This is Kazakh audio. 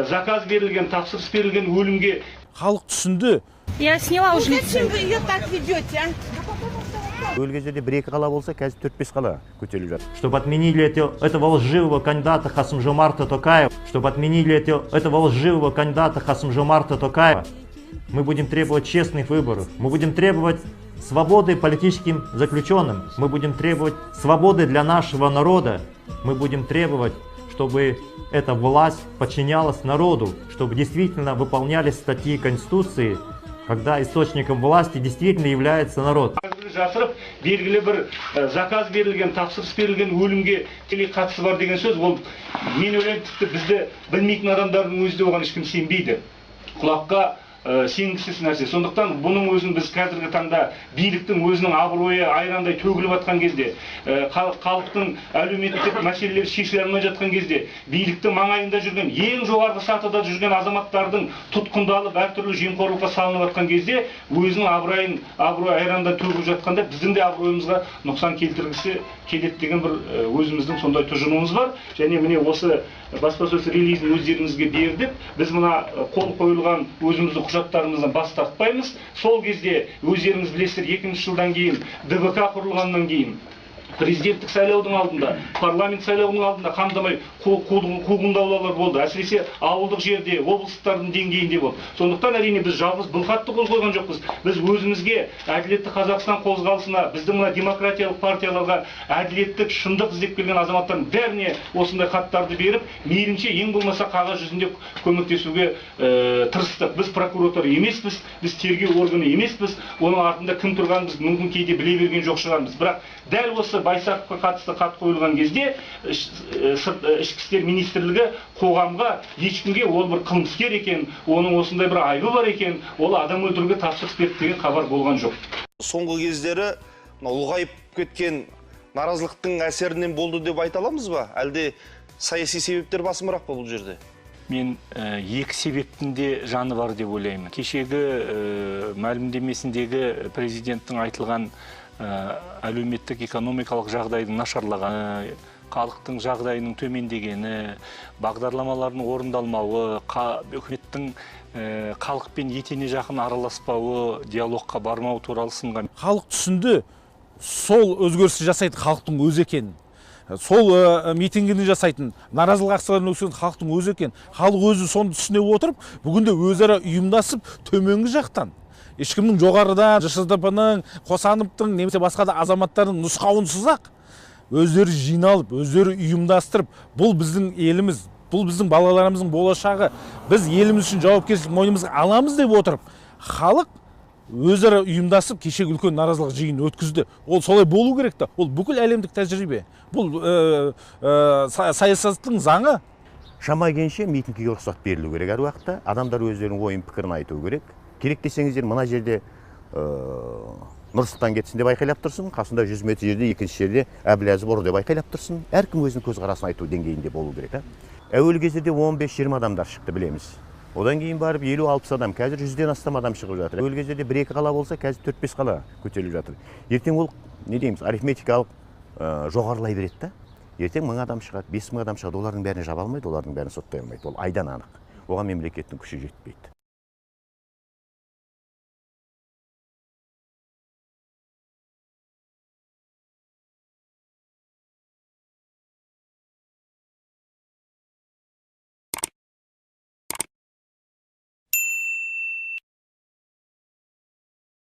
Заказ берілген, тапсырыс берілген өлімге халық түсінді. Я сняла уже. Зачем вы ее так ведете, а? Өл кезде де 1-2 қала болса, қазір 4-5 қала көтеріліп жатыр. Чтобы отменили этого лживого кандидата Касым-Жомарта Токаева, чтобы отменили этого лживого кандидата Касым-Жомарта Токаева, мы будем требовать честных выборов, мы будем требовать свободы политическим заключенным, мы будем требовать свободы для нашего народа, мы будем требовать, чтобы эта власть подчинялась народу, чтобы действительно выполнялись статьи Конституции, когда источником власти действительно является народ. Жасырып, белгілі бір заказ берілген, тапсырыс берілген өлімге тікелей қатысы бар деген сөз, ол мен ойлаймын, тіпті бізді білмейтін адамдардың өзі де оған ешкім сенбейді. Құлаққа сенгісіз нәрсе. Сондықтан бұның өзін біз қазіргі таңда биліктің өзінің абыройы айрандай төгіліп жатқан кезде, халықтың әлеуметтік мәселелері шешіле алмай жатқан кезде, биліктің маңайында жүрген, ең жоғарғы сатыда жүрген азаматтардың тұтқындалып, әртүрлі жемқорлыққа салынып жатқан кезде, өзінің абыройы айрандай төгіліп жатқанда, біздің де абыройымызға нұқсан келтіргісі келеді деген бір өзіміздің сондай тұжырымымыз бар. Және міне осы баспасөз релизін өздеріңізге бердік. Біз мына қол қойылған өзіміздің құжаттарымыздан бас тартпаймыз. Сол кезде өздеріңіз білесіздер, 2000 жылдан кейін ДБК құрылғаннан кейін президенттік сайлаудың алдында, парламент сайлауының алдында қамдамай қуғындаулар болды. Әсіресе ауылдық жерде, облыстардың деңгейінде болды. Сондықтан әрине біз жалғыз бұл хатты қойған жоқпыз. Біз өзімізге әділетті Қазақстан қозғалысына, біздің мына демократиялық партияларға әділеттік шындық іздеп келген азаматтардың бәріне осындай хаттарды беріп, мейлінше ең болмаса қағаз жүзінде көмектесуге тырыстық. Біз прокуратура емеспіз, біз тергеу органы емеспіз. Оның артында кім тұрғанын біз мүмкін кейде біле берген жоқ шығармыз. Бірақ дәл осы Байсақовқа қатысты хат қойылған кезде ішкі істер министрлігі қоғамға ешкімге ол бір қылмыскер екен, оның осындай бір айыбы бар екен, ол адам өлтіруге тапсырыс берді деген хабар болған жоқ. Соңғы кездері ұлғайып кеткен наразылықтың әсерінен болды деп айта аламыз ба? Әлде саяси себептер басымырақ па бұл жерде? Мен екі себептің де жаны бар деп ойлаймын. Кешегі мәлімдемесіндегі президенттің айтылған әлеуметтік экономикалық жағдайдың нашарлағаны, халықтың жағдайының төмендегені, бағдарламалардың орындалмауы, үкіметтің халықпен етене жақын араласпауы, диалогқа бармау туралы сынған. Халық түсінді, сол өзгерісті жасайтын халықтың өзі екен. Сол митингini жасайтын, наразылық акцияларын өткізген халықтың өзі екен. Халық өзі соны түсіне отырып, бүгінде өзара ұйымдасып, төменгі жақтан ешкімнің жоғарыдан, ЖШТП-ның, Қосановтың, немесе басқа да азаматтардың нұсқауынсыз ақ өздері жиналып, өздері ұйымдастырып, бұл біздің еліміз, бұл біздің балаларымыздың болашағы, біз еліміз үшін жауапкершілік мойнымызға аламыз деп отырып, халық өзара ұйымдасып кешегі үлкен наразылық жиынын өткізді. Ол солай болу керек та. Ол бүкіл әлемдік тәжірибе. Бұл саясаттың заңы. Шама келгенше митингке рұқсат берілу керек әр уақытта. Адамдар өздерінің ойын пікірін айту керек. Керек десеңіздер, мына жерде Нұрсұлтан кетсін деп айқайлап тұрсын, қасында 100 метр жерде, екінші жерде Әбіләзов ұры деп айқайлап тұрсын. Әркім өзінің көзқарасын айту деңгейінде болу керек. Әуелгі кездерде 15-20 адамдар шықты, білеміз. Одан кейін барып 50-60 адам, қазір 100-ден астам адам шығып жатыр. Әуелгі кездерде 1-2 қала болса, қазір 4-5 қала көтеріліп жатыр. Ертең ол, не дейміз, арифметикалық жоғарылай береді да. Ертең 1000 адам шығады, 5000 адам шығады, олардың бәрін жаба алмайды, олардың бәрін соттай алмайды. Ол айдан анық. Оған мемлекеттің күші жетпейді.